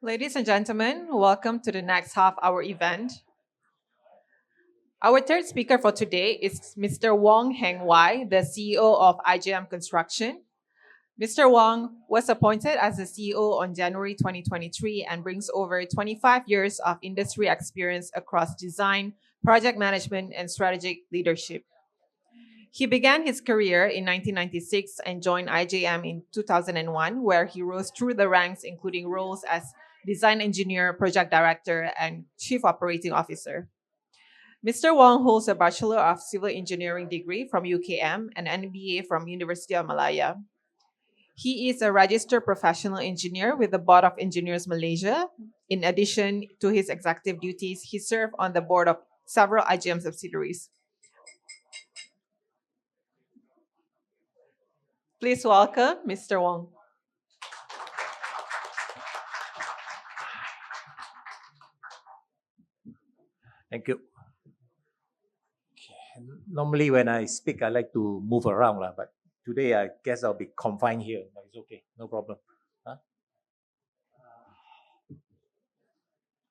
Ladies and gentlemen, welcome to the next half hour event. Our third speaker for today is Mr. Wong Heng Wai, the CEO of IJM Construction. Mr. Wong was appointed as the CEO on January 2023 and brings over 25 years of industry experience across design, project management, and strategic leadership. He began his career in 1996 and joined IJM in 2001, where he rose through the ranks, including roles as design engineer, project director, and chief operating officer. Mr. Wong holds a Bachelor of Civil Engineering degree from UKM and an MBA from University of Malaya. He is a registered professional engineer with the Board of Engineers Malaysia. In addition to his executive duties, he served on the board of several IGM subsidiaries. Please welcome Mr. Wong. Thank you. Normally, when I speak, I like to move around, but today I guess I'll be confined here. But it's okay, no problem. Huh?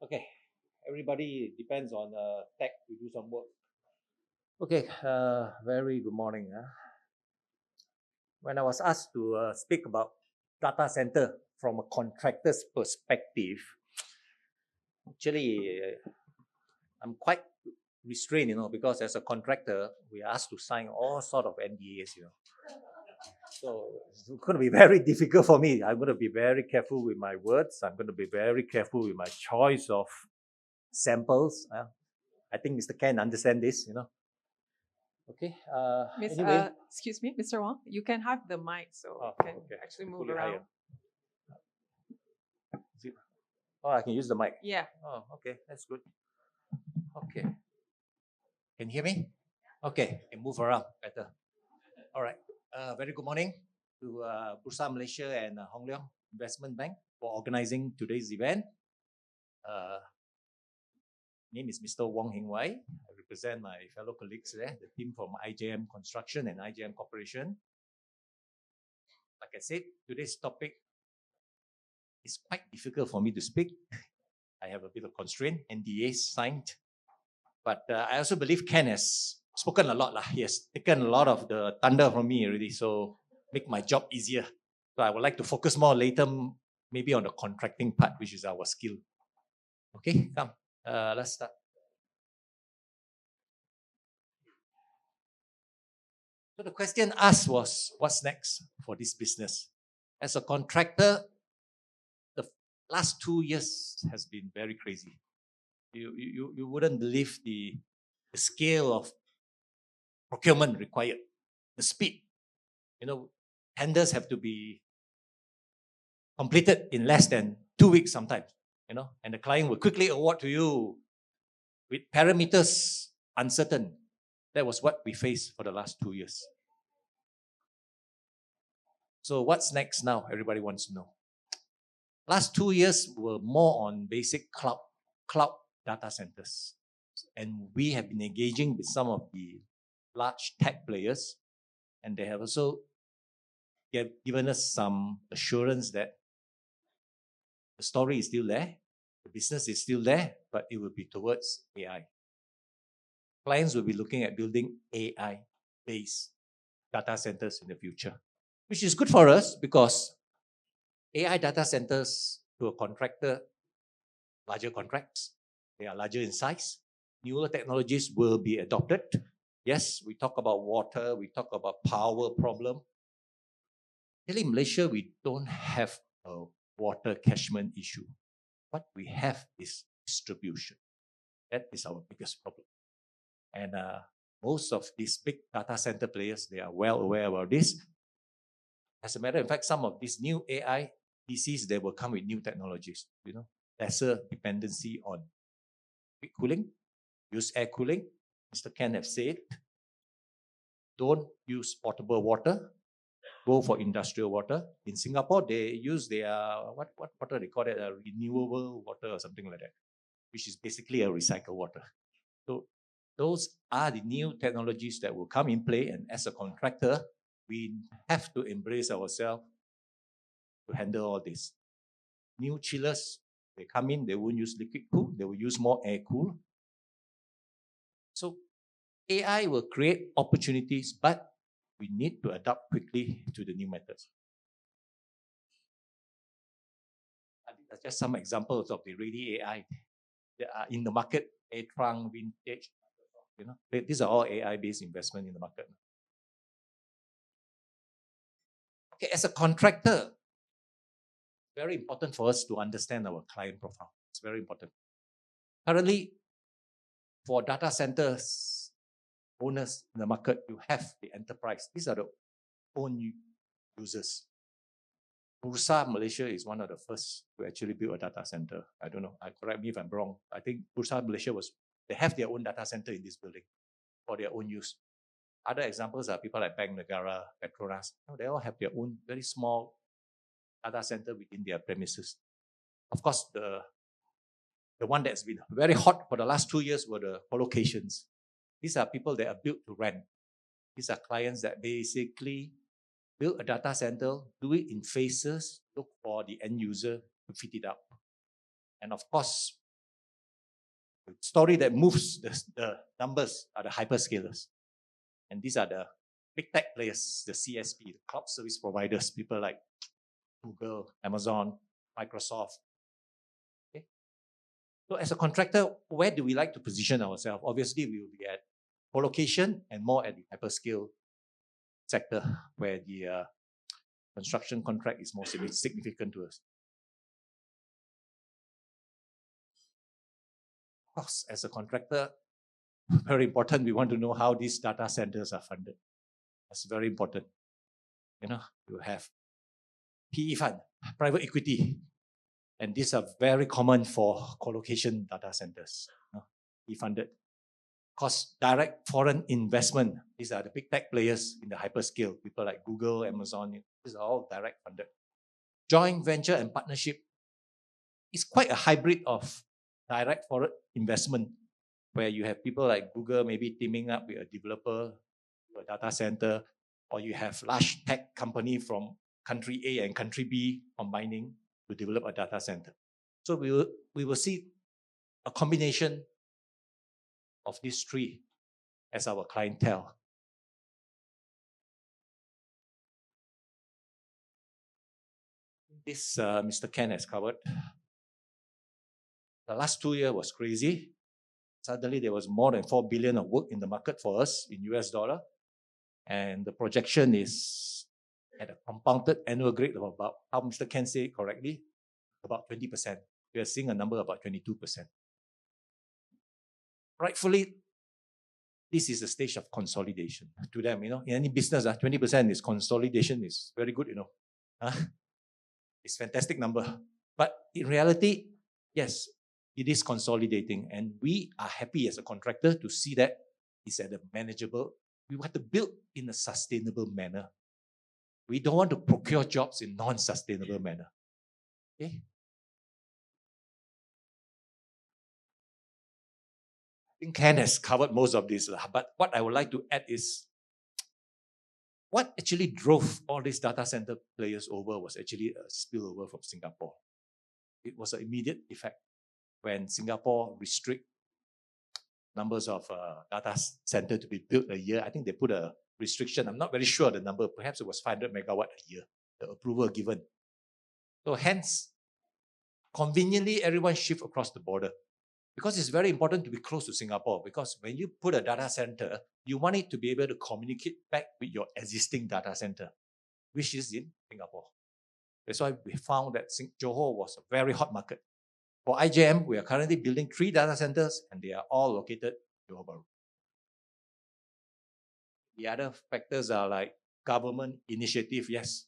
Okay, everybody depends on tech to do some work. Okay, very good morning. When I was asked to speak about data center from a contractor's perspective, actually, I'm quite restrained, because as a contractor, we are asked to sign all sort of NDAs, So it's going to be very difficult for me. I'm going to be very careful with my words. I'm going to be very careful with my choice of samples. I think Mr. Ken understand this, Okay. Anyway. Excuse me, Mr. Wong. You can have the mic, so you can actually move around. Oh, I can use the mic. Yeah. Oh, okay, that's good. Okay. Can you hear me? Okay, can move around better. All right. Very good morning to Bursa Malaysia and Hong Leong Investment Bank for organizing today's event. Name is Mr. Wong Heng Wai. I represent my fellow colleagues there, the team from IJM Construction and IJM Corporation. Like I said, today's topic is quite difficult for me to speak. I have a bit of constraint, NDA signed. But I also believe Ken has spoken a lot. He has taken a lot of the thunder from me already, so make my job easier. So I would like to focus more later, maybe on the contracting part, which is our skill. Okay, come. Let's start. So the question asked was, what's next for this business? As a contractor, the last 2 years has been very crazy. You wouldn't believe the scale of procurement required, the speed. Tenders have to be completed in less than 2 weeks sometimes, and the client will quickly award to you with parameters uncertain. That was what we faced for the last 2 years. So what's next now? Everybody wants to know. Last 2 years were more on basic cloud data centers. And we have been engaging with some of the large tech players, and they have also given us some assurance that the story is still there, the business is still there, but it will be towards AI. Clients will be looking at building AI-based data centers in the future, which is good for us because AI data centers to a contractor, larger contracts, they are larger in size. Newer technologies will be adopted. Yes, we talk about water, we talk about power problem. Really, in Malaysia, we don't have a water catchment issue. What we have is distribution. That is our biggest problem. And most of these big data center players, they are well aware about this. As a matter of fact, some of these new AI PCs, they will come with new technologies, lesser dependency on quick cooling, use air cooling. Mr. Ken have said, don't use potable water, go for industrial water. In Singapore, they use their, what water they call it, a renewable water or something like that, which is basically a recycled water. So those are the new technologies that will come in play, and as a contractor, we have to embrace ourselves to handle all this. New chillers They come in, they won't use liquid cool, they will use more air cool. So AI will create opportunities, but we need to adapt quickly to the new methods. These are just some examples of the ready AI that are in the market. A-Trunk, Vintage, these are all AI-based investment in the market. Okay, as a contractor, very important for us to understand our client profile. It's very important. Currently, for data centers owners in the market, you have the enterprise. These are the own users. Bursa Malaysia is one of the first to actually build a data center. I don't know, correct me if I'm wrong. I think Bursa Malaysia they have their own data center in this building for their own use. Other examples are people like Bank Negara, Petronas. They all have their own very small data center within their premises. Of course, the one that's been very hot for the last 2 years were the co-locations. These are people that are built to rent. These are clients that basically build a data center, do it in phases, look for the end user to fit it up. And of course, the story that moves the numbers are the hyperscalers. And these are the big tech players, the CSP, the cloud service providers, people like Google, Amazon, Microsoft. Okay? So as a contractor, where do we like to position ourselves? Obviously, we will be at co-location and more at the hyperscale sector where the construction contract is more significant to us. Of course, as a contractor, very important, we want to know how these data centers are funded. That's very important. You have PE fund, private equity, and these are very common for co-location data centers, PE funded. Cost direct foreign investment. These are the big tech players in the hyperscale, people like Google, Amazon. These are all direct funded. Joint venture and partnership is quite a hybrid of direct foreign investment, where you have people like Google maybe teaming up with a developer, a data center, or you have large tech company from country A and country B combining to develop a data center. So we will see a combination of these three as our clientele. This Mr. Ken has covered. The last 2 years was crazy. Suddenly there was more than 4 billion of work in the market for us in US dollar. And the projection is at a compounded annual rate of about, how Mr. Ken said it correctly, about 20%. We are seeing a number about 22%. Rightfully, this is a stage of consolidation to them. In any business, 20% is consolidation is very good. It's a fantastic number. But in reality, yes, it is consolidating, and we are happy as a contractor to see that it's at a manageable. We want to build in a sustainable manner. We don't want to procure jobs in non-sustainable manner. Okay? I think Ken has covered most of this, but what I would like to add is what actually drove all these data center players over was actually a spillover from Singapore. It was an immediate effect when Singapore restrict numbers of data center to be built a year. I think they put a restriction. I'm not very sure the number. Perhaps it was 500 megawatt a year, the approval given. So hence, conveniently, everyone shift across the border. Because it's very important to be close to Singapore, because when you put a data center, you want it to be able to communicate back with your existing data center, which is in Singapore. That's why we found that Johor was a very hot market. For IJM, we are currently building 3 data centers, and they are all located in Johor Bahru. The other factors are like government initiative. Yes,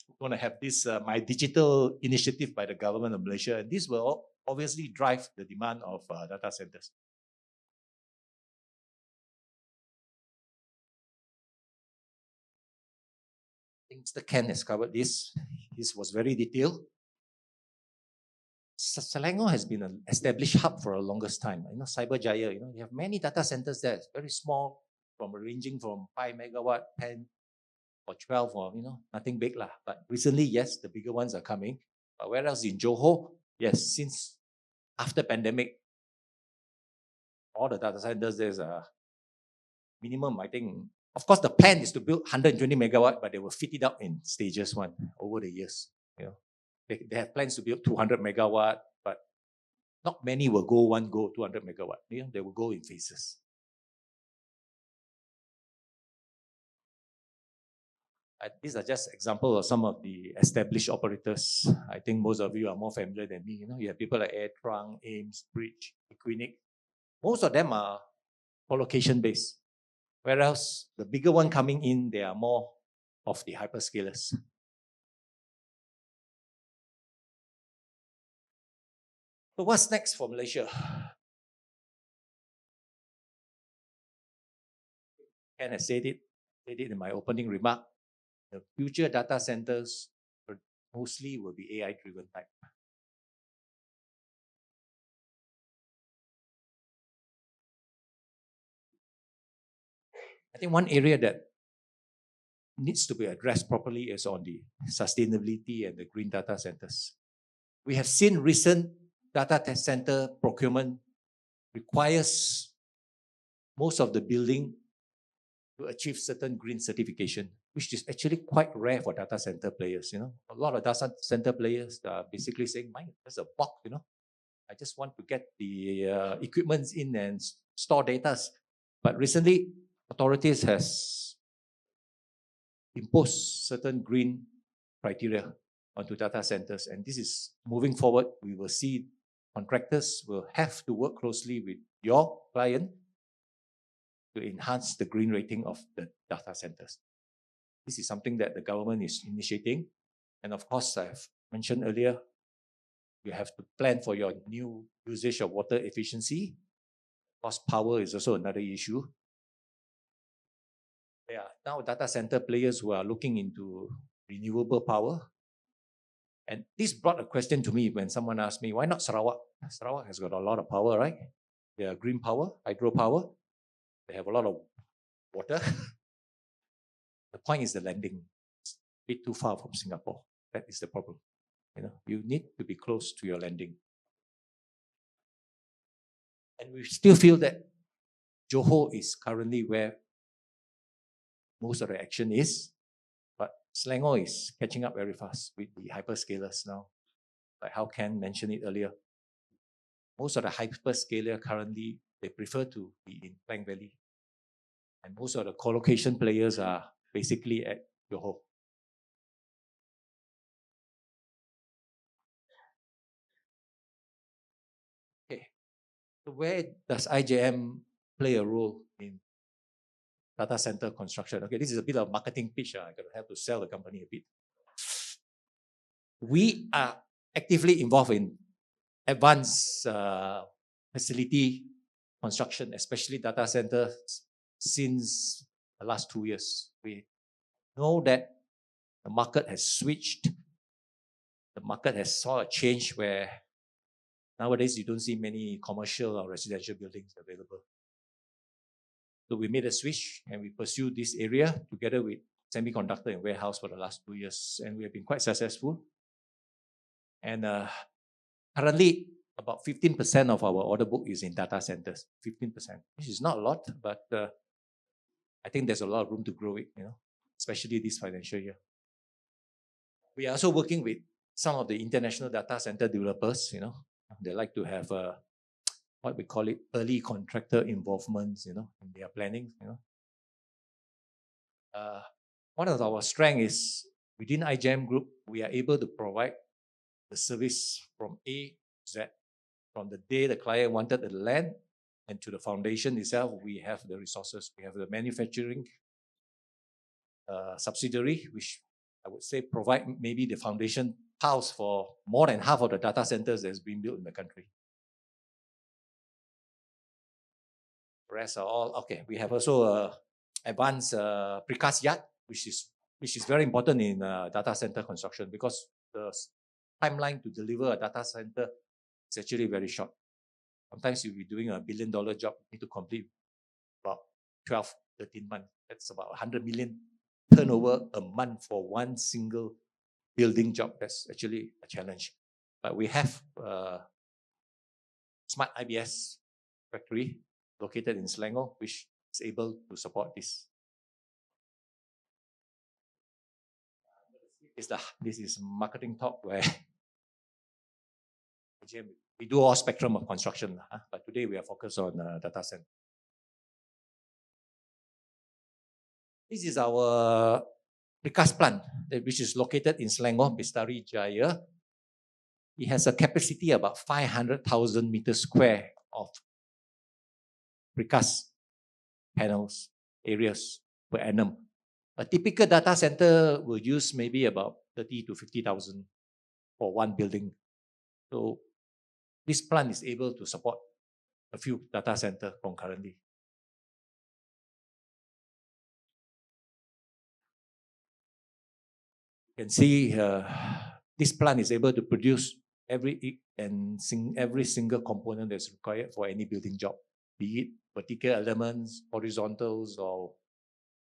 we're going to have this My Digital initiative by the government of Malaysia, and this will obviously drive the demand of data centers. I think Mr. Ken has covered this. This was very detailed. Selangor has been an established hub for the longest time. Cyberjaya, you have many data centers there. It's very small, ranging from 5 megawatt, 10 or 12, or nothing big lah. But recently, yes, the bigger ones are coming. But whereas in Johor, yes, since after pandemic, all the data centers, there's a minimum, I think. Of course, the plan is to build 120 megawatt, but they will fit it out in stages over the years. You know, they have plans to build 200 megawatt, but not many will go 200 megawatt. You know, they will go in phases. These are just examples of some of the established operators. I think most of you are more familiar than me. You know, you have people like AirTrunk, Ames, Bridge, Equinix. Most of them are co-location based. Whereas the bigger one coming in, they are more of the hyperscalers. So what's next for Malaysia? Ken has said it in my opening remark. The future data centers mostly will be AI driven type. I think one area that needs to be addressed properly is on the sustainability and the green data centers. We have seen recent data center procurement requires most of the building to achieve certain green certification, which is actually quite rare for data center players. You know, a lot of data center players are basically saying, "Mine, there's a box. You know, I just want to get the equipments in and store data." But recently, authorities has imposed certain green criteria onto data centers, and this is moving forward. We will see contractors will have to work closely with your client to enhance the green rating of the data centers. This is something that the government is initiating. And of course, I've mentioned earlier, you have to plan for your new usage of water efficiency. Cost power is also another issue. There are now data center players who are looking into renewable power. And this brought a question to me when someone asked me, why not Sarawak? Sarawak has got a lot of power, right? They are green power, hydropower. They have a lot of water. The point is the landing. It's a bit too far from Singapore. That is the problem. You know, you need to be close to your landing. And we still feel that Johor is currently where most of the action is, but Selangor is catching up very fast with the hyperscalers now. Like how Ken mentioned it earlier. Most of the hyperscaler currently, they prefer to be in Klang Valley. And most of the co-location players are basically at Johor. Okay. So where does IJM play a role in data center construction? Okay, this is a bit of marketing pitch. I'm going to have to sell the company a bit. We are actively involved in advanced facility construction, especially data centers, since the last 2 years. We know that the market has switched. The market has saw a change where nowadays you don't see many commercial or residential buildings available. So we made a switch and we pursued this area together with semiconductor and warehouse for the last 2 years, and we have been quite successful. And currently, about 15% of our order book is in data centers. 15%, which is not a lot, but I think there's a lot of room to grow it. You know, especially this financial year. We are also working with some of the international data center developers. You know, they like to have what we call it early contractor involvement. You know, in their planning. You know, one of our strengths is within IJM Group, we are able to provide the service from A to Z. From the day the client wanted the land and to the foundation itself, we have the resources. We have the manufacturing subsidiary, which I would say provide maybe the foundation house for more than half of the data centers that's been built in the country. The rest are all okay. We have also advanced precast yard, which is very important in data center construction because the timeline to deliver a data center is actually very short. Sometimes you'll be doing $1 billion job, you need to complete about 12, 13 months. That's about 100 million turnover a month for one single building job. That's actually a challenge. But we have a smart IBS factory located in Selangor, which is able to support this. This is marketing talk where we do all spectrum of construction, but today we are focused on data center. This is our precast plant, which is located in Selangor, Bestari Jaya. It has a capacity about 500,000 meters square of precast panels areas per annum. A typical data center will use maybe about 30 to 50,000 for one building. So this plant is able to support a few data centers concurrently. You can see this plant is able to produce every single component that's required for any building job, be it vertical elements, horizontals, or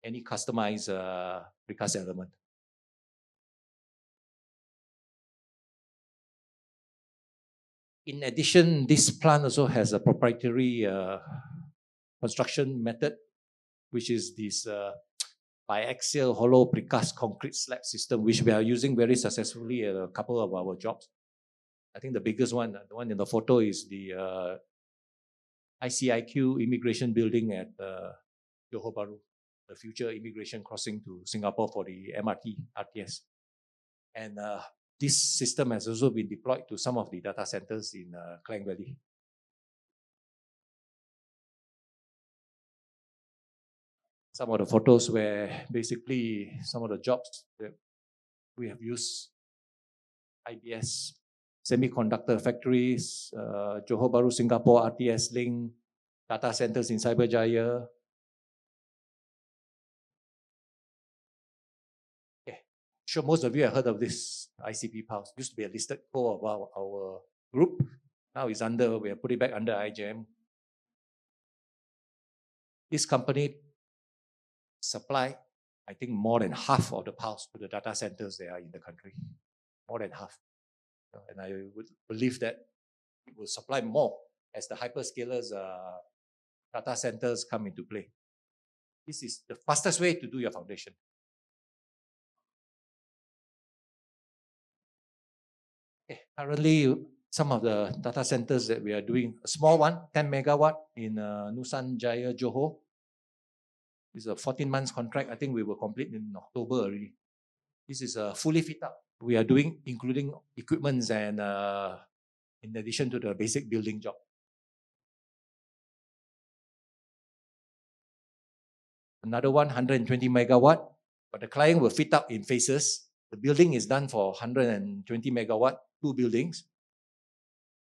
any customized precast element. In addition, this plant also has a proprietary construction method, which is this biaxial hollow precast concrete slab system, which we are using very successfully at a couple of our jobs. I think the biggest one, the one in the photo, is the ICIQ immigration building at Johor Bahru, the future immigration crossing to Singapore for the MRT, RTS. And this system has also been deployed to some of the data centers in Klang Valley. Some of the photos where basically some of the jobs that we have used IBS, semiconductor factories, Johor Bahru, Singapore, RTS link, data centers in Cyberjaya. Okay. Sure, most of you have heard of this ICP Pulse. Used to be a listed co of our group. Now it's we have put it back under IJM. This company supply, I think, more than half of the pulse to the data centers that are in the country. More than half. And I would believe that it will supply more as the hyperscalers data centers come into play. This is the fastest way to do your foundation. Okay. Currently, some of the data centers that we are doing, a small one, 10 megawatt in Nusan Jaya, Johor. It's a 14 months contract. I think we will complete in October already. This is a fully fit up. We are doing, including equipments and in addition to the basic building job. Another 120 megawatt, but the client will fit up in phases. The building is done for 120 megawatt, 2 buildings.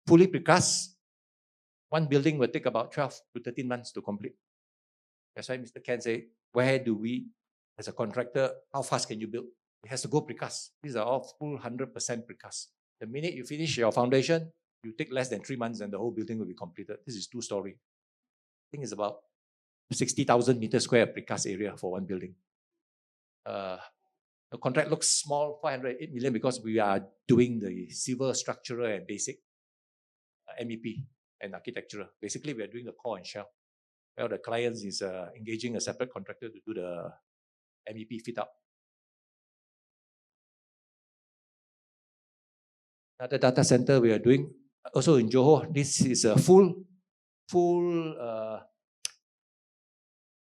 Fully precast. One building will take about 12 to 13 months to complete. That's why Mr. Ken said, where do we, as a contractor, how fast can you build? It has to go precast. These are all full 100% precast. The minute you finish your foundation, you take less than 3 months and the whole building will be completed. This is 2-story. I think it's about 60,000 meters square precast area for one building. The contract looks small, 508 million, because we are doing the civil, structural, and basic MEP and architectural. Basically, we are doing the core and shell. Well, the client is engaging a separate contractor to do the MEP fit up. Another data center we are doing, also in Johor. This is a full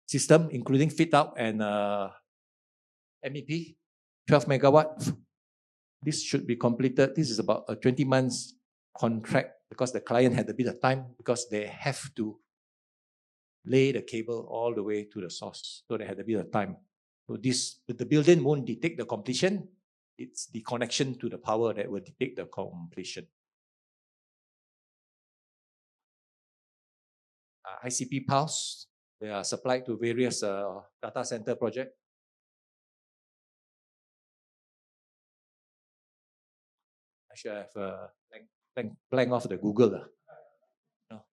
system, including fit out and MEP, 12 megawatt. This should be completed. This is about a 20 months contract because the client had a bit of time because they have to lay the cable all the way to the source. So they had a bit of time. So the building won't detect the completion. It's the connection to the power that will detect the completion. ICP Pulse, they are supplied to various data center projects. I should have blank off the Google. No.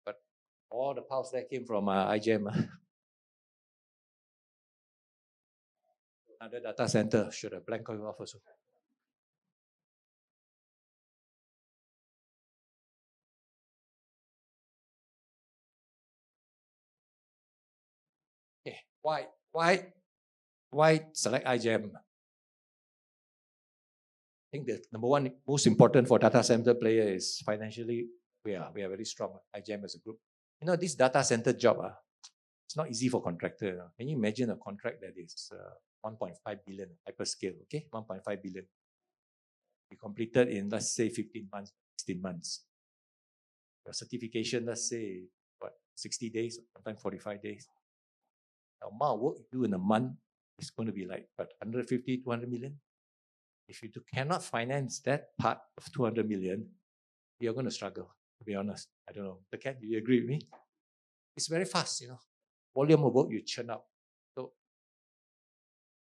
But all the pulse that came from IJM. Another data center should have blank off also. Why select IJM? I think the number one most important for data center player is financially we are very strong. IJM as a group. This data center job, it's not easy for contractor. Can you imagine a contract that is 1.5 billion hyperscale? Okay, 1.5 billion. We completed in, let's say, 15 months, 16 months. Your certification, let's say, 60 days, sometimes 45 days. The amount of work you do in a month is going to be like, 150, 200 million? If you cannot finance that part of 200 million, you're going to struggle, to be honest. I don't know. Ken, do you agree with me? It's very fast, Volume of work you churn out. So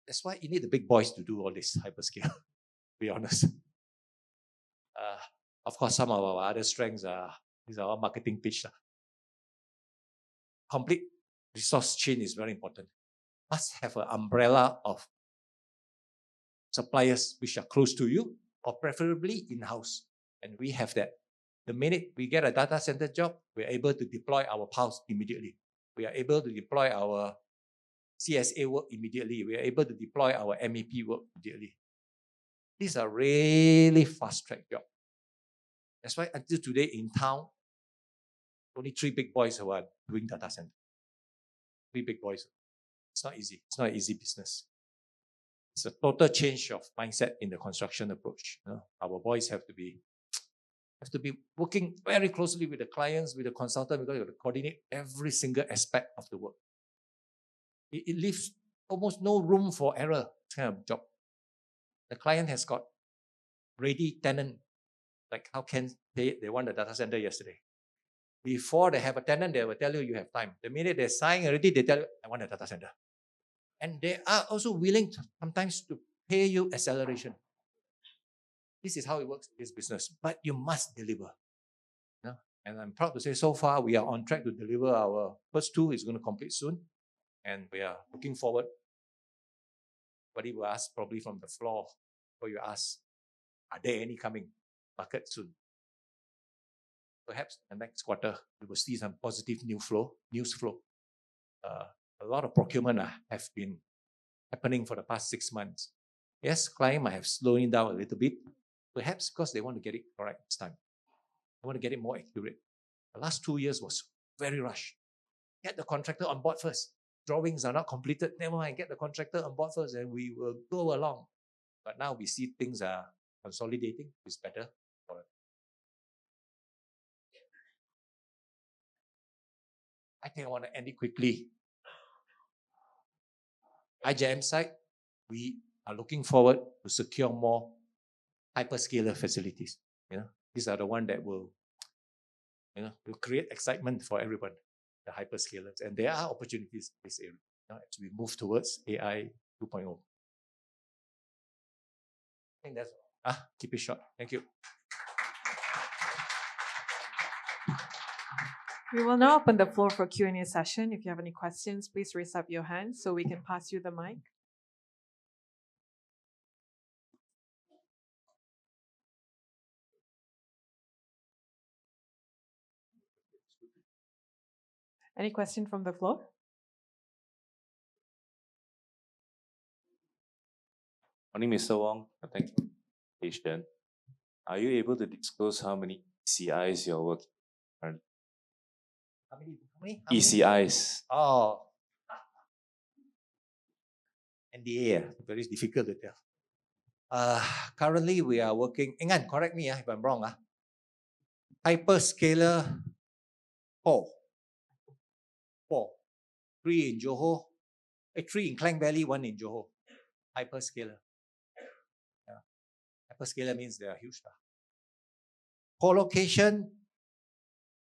that's why you need the big boys to do all this hyperscale, to be honest. Of course, some of our other strengths is our marketing pitch. Complete resource chain is very important. Must have an umbrella of suppliers which are close to you or preferably in-house. And we have that. The minute we get a data center job, we're able to deploy our PALs immediately. We are able to deploy our CSA work immediately. We are able to deploy our MEP work immediately. These are really fast-track jobs. That's why until today in town, only 3 big boys who are doing data center. 3 big boys. It's not easy. It's not an easy business. It's a total change of mindset in the construction approach. Our boys have to be working very closely with the clients, with the consultant, because you have to coordinate every single aspect of the work. It leaves almost no room for error, this kind of job. The client has got ready tenant, like how can they want a data center yesterday. Before they have a tenant, they will tell you have time. The minute they sign already, they tell you, I want a data center. And they are also willing sometimes to pay you acceleration. This is how it works in this business. But you must deliver. And I'm proud to say so far we are on track to deliver our first 2 is going to complete soon. And we are looking forward. Somebody will ask probably from the floor, or you ask, are there any coming market soon? Perhaps in the next quarter, we will see some positive news flow. A lot of procurement have been happening for the past 6 months. Yes, client might have slowing down a little bit, perhaps because they want to get it correct this time. They want to get it more accurate. The last 2 years was very rushed. Get the contractor on board first. Drawings are not completed. Never mind, get the contractor on board first and we will go along. But now we see things are consolidating. It's better for it. I think I want to end it quickly. IJM side, we are looking forward to secure more hyperscaler facilities. These are the ones that will create excitement for everyone, the hyperscalers. And there are opportunities in this area as we move towards AI 2.0. I think that's all. Keep it short. Thank you. We will now open the floor for Q&A session. If you have any questions, please raise up your hand so we can pass you the mic. Any question from the floor? Morning, Mr. Wong. Thank you for the presentation. Are you able to disclose how many ECIs you're working on? How many? ECIs. Oh. NDA, very difficult to tell. Currently, we are working, Ingan, correct me if I'm wrong. Hyperscaler 4. 3 in Johor. 3 in Klang Valley, 1 in Johor. Hyperscaler. Hyperscaler means they are huge. Co-location,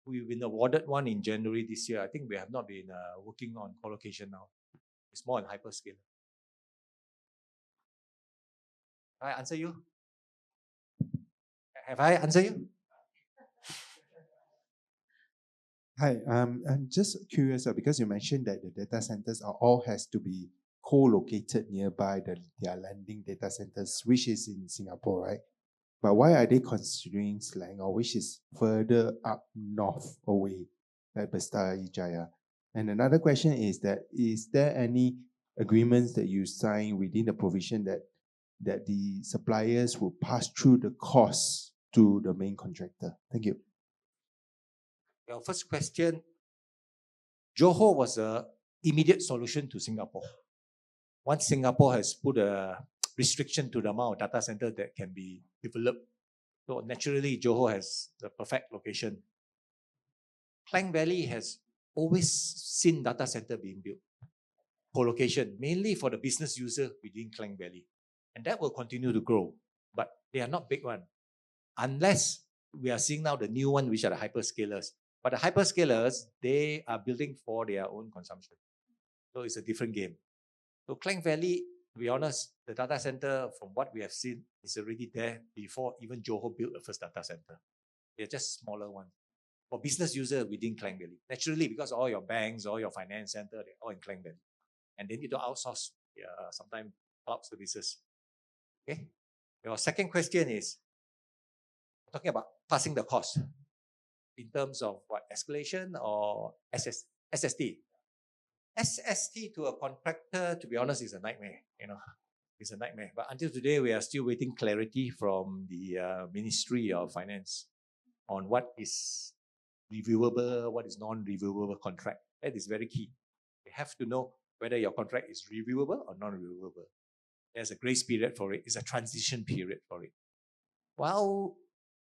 we've been awarded 1 in January this year. I think we have not been working on co-location now. It's more on hyperscaler. Have I answered you? Have I answered you? Hi, I'm just curious because you mentioned that the data centers all has to be co-located nearby their landing data centers, which is in Singapore, right? But why are they considering Slang, or which is further up north away, like Bestari Jaya? And another question is there any agreements that you sign within the provision that the suppliers will pass through the costs to the main contractor? Thank you. Your first question, Johor was an immediate solution to Singapore. Once Singapore has put a restriction to the amount of data center that can be developed, so naturally Johor has the perfect location. Klang Valley has always seen data center being built, co-location, mainly for the business user within Klang Valley. And that will continue to grow, but they are not big one. Unless we are seeing now the new one, which are the hyperscalers. But the hyperscalers, they are building for their own consumption. So it's a different game. So Klang Valley, to be honest, the data center, from what we have seen, is already there before even Johor built the first data center. They're just smaller ones. For business user within Klang Valley. Naturally, because all your banks, all your finance center, they're all in Klang Valley. And they need to outsource sometimes cloud services. Okay? Your second question is talking about passing the cost in terms of what, escalation or SST? SST to a contractor, to be honest, is a nightmare. It's a nightmare. But until today, we are still waiting clarity from the Ministry of Finance on what is reviewable, what is non-reviewable contract. That is very key. You have to know whether your contract is reviewable or non-reviewable. There's a grace period for it. It's a transition period for it. Well,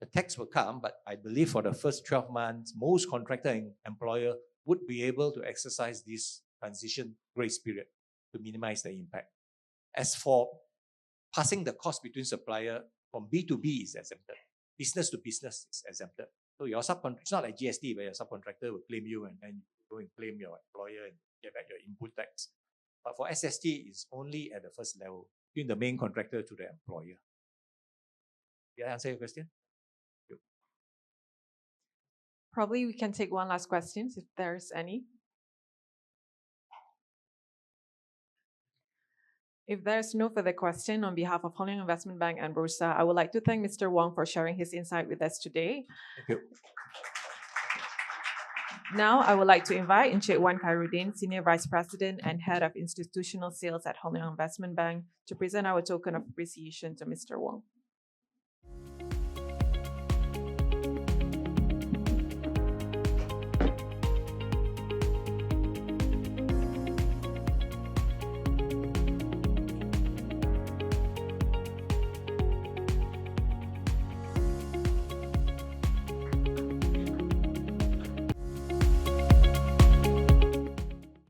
the tax will come, but I believe for the first 12 months, most contractor and employer would be able to exercise this transition grace period to minimize the impact. As for passing the cost between supplier, from B2B is exempted. Business to business is exempted. So your subcontractor, it's not like GST where your subcontractor will claim you and then you go and claim your employer and get back your input tax. But for SST, it's only at the first level, between the main contractor to the employer. Did I answer your question? Probably we can take one last question if there's any. If there's no further question, on behalf of Hong Leong Investment Bank and Bursa, I would like to thank Mr. Wong for sharing his insight with us today. Thank you. Now, I would like to invite Encik Wan Khairuddin, Senior Vice President and Head of Institutional Sales at Hong Leong Investment Bank, to present our token of appreciation to Mr. Wong.